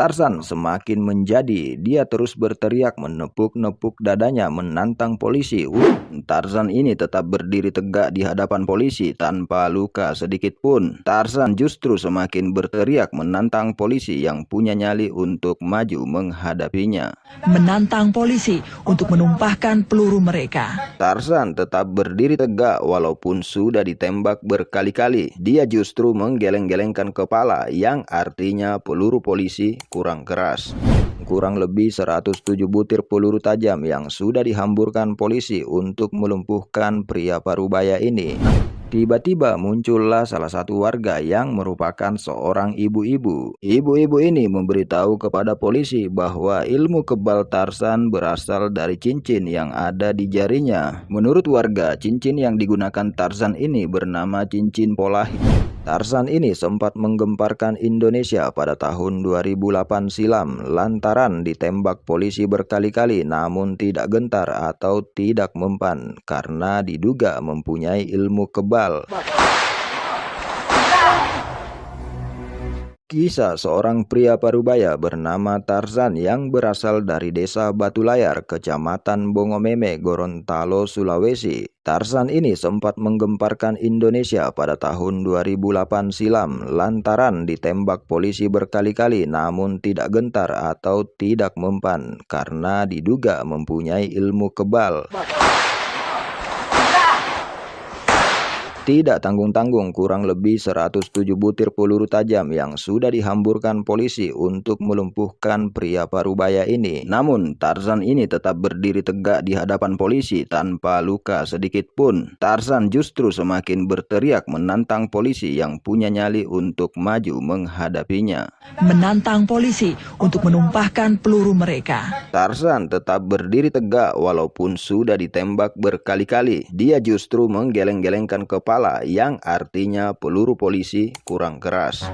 Tarzan semakin menjadi. Dia terus berteriak, menepuk-nepuk dadanya, menantang polisi. Tarzan ini tetap berdiri tegak di hadapan polisi tanpa luka sedikit pun. Tarzan justru semakin berteriak menantang polisi yang punya nyali untuk maju menghadapinya. Menantang polisi untuk menumpahkan peluru mereka. Tarzan tetap berdiri tegak walaupun sudah ditembak berkali-kali. Dia justru menggeleng-gelengkan kepala yang artinya peluru polisi kurang keras. Kurang lebih 107 butir peluru tajam yang sudah dihamburkan polisi untuk melumpuhkan pria parubaya ini. Tiba-tiba muncullah salah satu warga yang merupakan seorang ibu-ibu. Ibu-ibu ini memberitahu kepada polisi bahwa ilmu kebal Tarzan berasal dari cincin yang ada di jarinya. Menurut warga, cincin yang digunakan Tarzan ini bernama cincin Polahi. Tarzan ini sempat menggemparkan Indonesia pada tahun 2008 silam lantaran ditembak polisi berkali-kali namun tidak gentar atau tidak mempan karena diduga mempunyai ilmu kebal. Kisah seorang pria parubaya bernama Tarzan yang berasal dari desa Batu Layar, kecamatan Bongomeme, Gorontalo, Sulawesi. Tarzan ini sempat menggemparkan Indonesia pada tahun 2008 silam lantaran ditembak polisi berkali-kali namun tidak gentar atau tidak mempan karena diduga mempunyai ilmu kebal. Tidak tanggung-tanggung kurang lebih 107 butir peluru tajam yang sudah dihamburkan polisi untuk melumpuhkan pria parubaya ini. Namun Tarzan ini tetap berdiri tegak di hadapan polisi tanpa luka sedikit pun. Tarzan justru semakin berteriak menantang polisi yang punya nyali untuk maju menghadapinya. Menantang polisi untuk menumpahkan peluru mereka. Tarzan tetap berdiri tegak walaupun sudah ditembak berkali-kali. Dia justru menggeleng-gelengkan kepala yang artinya peluru polisi kurang keras.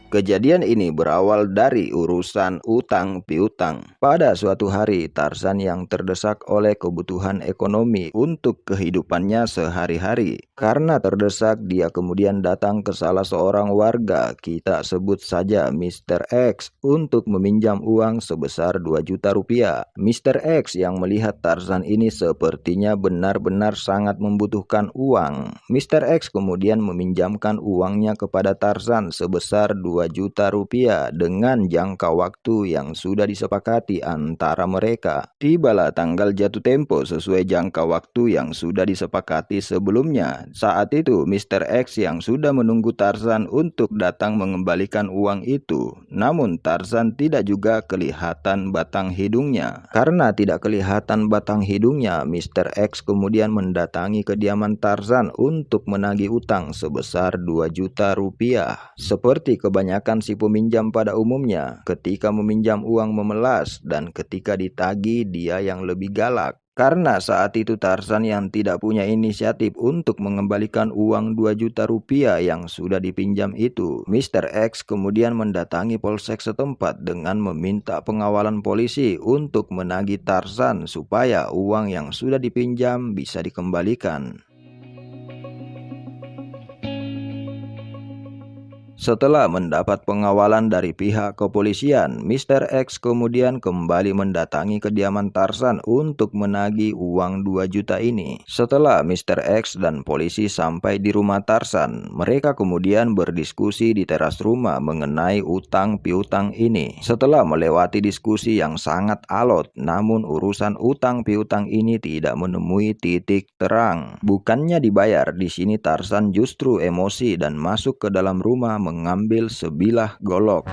Kejadian ini berawal dari urusan utang piutang. Pada suatu hari, Tarzan yang terdesak oleh kebutuhan ekonomi untuk kehidupannya sehari-hari. Karena terdesak, dia kemudian datang ke salah seorang warga, kita sebut saja Mr. X, untuk meminjam uang sebesar 2 juta rupiah. Mr. X yang melihat Tarzan ini sepertinya benar-benar sangat membutuhkan uang. Mr. X kemudian meminjamkan uangnya kepada Tarzan sebesar 2 juta rupiah dengan jangka waktu yang sudah disepakati antara mereka. Tibalah tanggal jatuh tempo sesuai jangka waktu yang sudah disepakati sebelumnya. Saat itu Mr. X yang sudah menunggu Tarzan untuk datang mengembalikan uang itu. Namun Tarzan tidak juga kelihatan batang hidungnya. Karena tidak kelihatan batang hidungnya, Mr. X kemudian mendatangi kediaman Tarzan untuk menagih utang sebesar 2 juta rupiah. Seperti kebanyakan si peminjam pada umumnya, ketika meminjam uang memelas dan ketika ditagih dia yang lebih galak. Karena saat itu Tarzan yang tidak punya inisiatif untuk mengembalikan uang 2 juta rupiah yang sudah dipinjam itu, Mr. X kemudian mendatangi polsek setempat dengan meminta pengawalan polisi untuk menagih Tarzan supaya uang yang sudah dipinjam bisa dikembalikan. Setelah mendapat pengawalan dari pihak kepolisian, Mr. X kemudian kembali mendatangi kediaman Tarzan untuk menagih uang 2 juta ini. Setelah Mr. X dan polisi sampai di rumah Tarzan, mereka kemudian berdiskusi di teras rumah mengenai utang piutang ini. Setelah melewati diskusi yang sangat alot, namun urusan utang piutang ini tidak menemui titik terang. Bukannya dibayar, di sini Tarzan justru emosi dan masuk ke dalam rumah mengambil sebilah golok.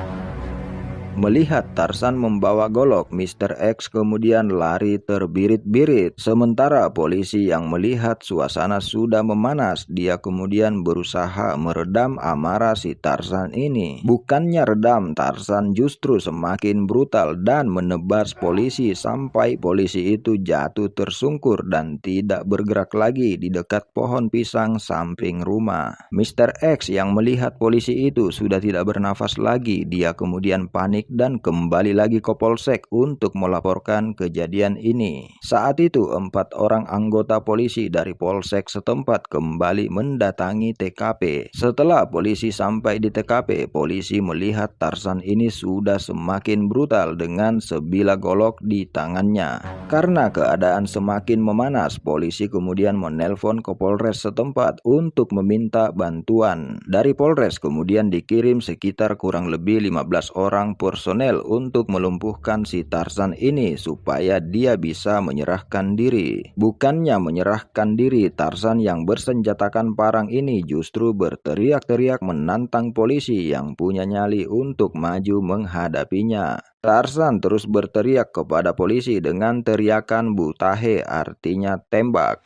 Melihat Tarzan membawa golok, Mr. X kemudian lari terbirit-birit. Sementara polisi yang melihat suasana sudah memanas, dia kemudian berusaha meredam amarah si Tarzan ini. Bukannya redam, Tarzan justru semakin brutal dan menebas polisi sampai polisi itu jatuh tersungkur dan tidak bergerak lagi di dekat pohon pisang samping rumah. Mr. X yang melihat polisi itu sudah tidak bernafas lagi, dia kemudian panik panik dan kembali lagi ke polsek untuk melaporkan kejadian ini. Saat itu 4 orang anggota polisi dari polsek setempat kembali mendatangi TKP. Setelah polisi sampai di TKP, polisi melihat Tarzan ini sudah semakin brutal dengan sebilah golok di tangannya. Karena keadaan semakin memanas, polisi kemudian menelpon ke Polres setempat untuk meminta bantuan. Dari Polres kemudian dikirim sekitar kurang lebih 15 orang personel untuk melumpuhkan si Tarzan ini supaya dia bisa menyerahkan diri. Bukannya menyerahkan diri, Tarzan yang bersenjatakan parang ini justru berteriak-teriak menantang polisi yang punya nyali untuk maju menghadapinya. Tarzan terus berteriak kepada polisi dengan teriakan butahe, artinya tembak.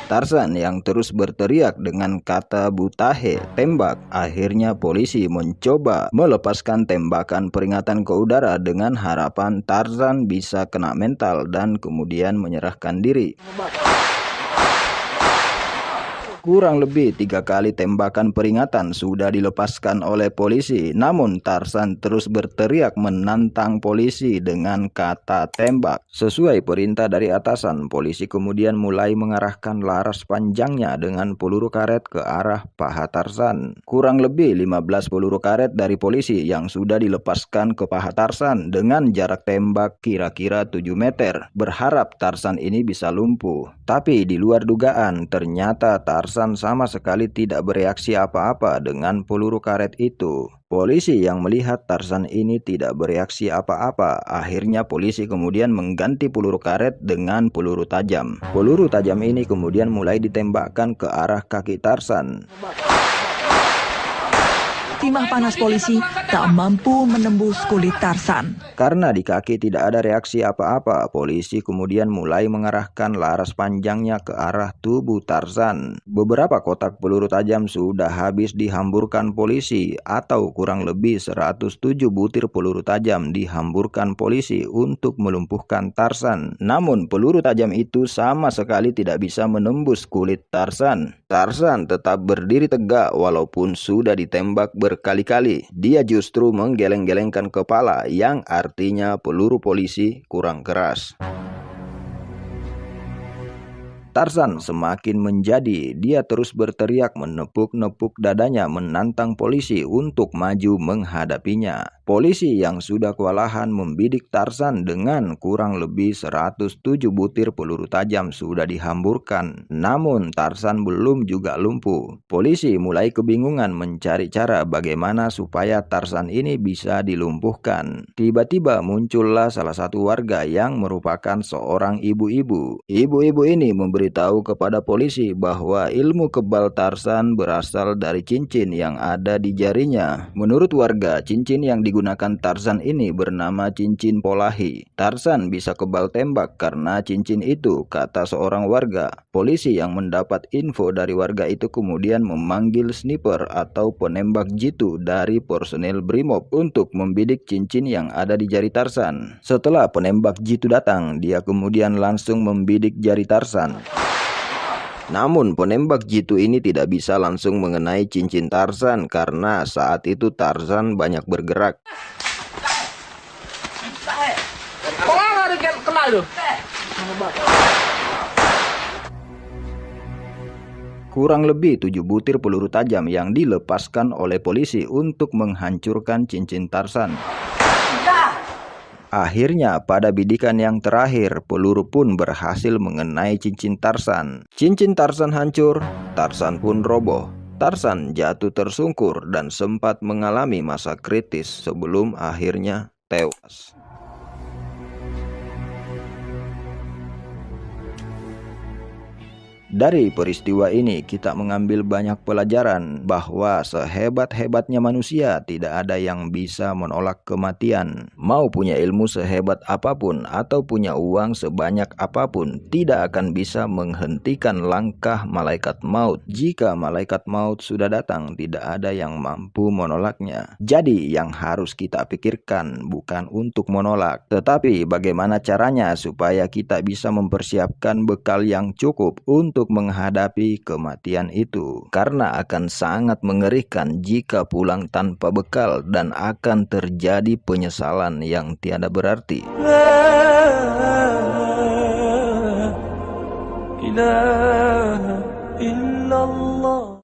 Tarzan yang terus berteriak dengan kata butahe, tembak. Akhirnya polisi mencoba melepaskan tembakan peringatan ke udara dengan harapan Tarzan bisa kena mental dan kemudian menyerahkan diri. Kurang lebih 3 kali tembakan peringatan sudah dilepaskan oleh polisi, namun Tarzan terus berteriak menantang polisi dengan kata tembak. Sesuai perintah dari atasan, polisi kemudian mulai mengarahkan laras panjangnya dengan peluru karet ke arah paha Tarzan. Kurang lebih 15 peluru karet dari polisi yang sudah dilepaskan ke paha Tarzan dengan jarak tembak kira-kira 7 meter. Berharap Tarzan ini bisa lumpuh. Tapi di luar dugaan, ternyata Tarzan sama sekali tidak bereaksi apa-apa dengan peluru karet itu. Polisi yang melihat Tarzan ini tidak bereaksi apa-apa, akhirnya polisi kemudian mengganti peluru karet dengan peluru tajam. Peluru tajam ini kemudian mulai ditembakkan ke arah kaki Tarzan. Timah panas polisi tak mampu menembus kulit Tarzan. Karena di kaki tidak ada reaksi apa-apa, polisi kemudian mulai mengarahkan laras panjangnya ke arah tubuh Tarzan. Beberapa kotak peluru tajam sudah habis dihamburkan polisi, atau kurang lebih 107 butir peluru tajam dihamburkan polisi untuk melumpuhkan Tarzan. Namun peluru tajam itu sama sekali tidak bisa menembus kulit Tarzan. Tarzan tetap berdiri tegak walaupun sudah ditembak berkali-kali. Dia justru menggeleng-gelengkan kepala, yang artinya peluru polisi kurang keras. Tarzan semakin menjadi, dia terus berteriak menepuk-nepuk dadanya menantang polisi untuk maju menghadapinya. Polisi yang sudah kewalahan membidik Tarzan dengan kurang lebih 107 butir peluru tajam sudah dihamburkan. Namun Tarzan belum juga lumpuh. Polisi mulai kebingungan mencari cara bagaimana supaya Tarzan ini bisa dilumpuhkan. Tiba-tiba muncullah salah satu warga yang merupakan seorang ibu-ibu. Ibu-ibu ini memberitahu kepada polisi bahwa ilmu kebal Tarzan berasal dari cincin yang ada di jarinya. Menurut warga, cincin yang digunakan Tarzan ini bernama cincin Polahi. Tarzan bisa kebal tembak karena cincin itu, kata seorang warga. Polisi yang mendapat info dari warga itu kemudian memanggil sniper atau penembak jitu dari personel Brimob untuk membidik cincin yang ada di jari Tarzan. Setelah penembak jitu datang, dia kemudian langsung membidik jari Tarzan. Namun penembak jitu ini tidak bisa langsung mengenai cincin Tarzan karena saat itu Tarzan banyak bergerak. Kurang lebih 7 butir peluru tajam yang dilepaskan oleh polisi untuk menghancurkan cincin Tarzan. Akhirnya pada bidikan yang terakhir, peluru pun berhasil mengenai cincin Tarzan. Cincin Tarzan hancur, Tarzan pun roboh. Tarzan jatuh tersungkur dan sempat mengalami masa kritis sebelum akhirnya tewas. Dari peristiwa ini kita mengambil banyak pelajaran bahwa sehebat-hebatnya manusia tidak ada yang bisa menolak kematian. Mau punya ilmu sehebat apapun atau punya uang sebanyak apapun, tidak akan bisa menghentikan langkah malaikat maut. Jika malaikat maut sudah datang, tidak ada yang mampu menolaknya. Jadi yang harus kita pikirkan bukan untuk menolak, tetapi bagaimana caranya supaya kita bisa mempersiapkan bekal yang cukup untuk untuk menghadapi kematian itu, karena akan sangat mengerikan jika pulang tanpa bekal dan akan terjadi penyesalan yang tiada berarti. La ilaha illallah.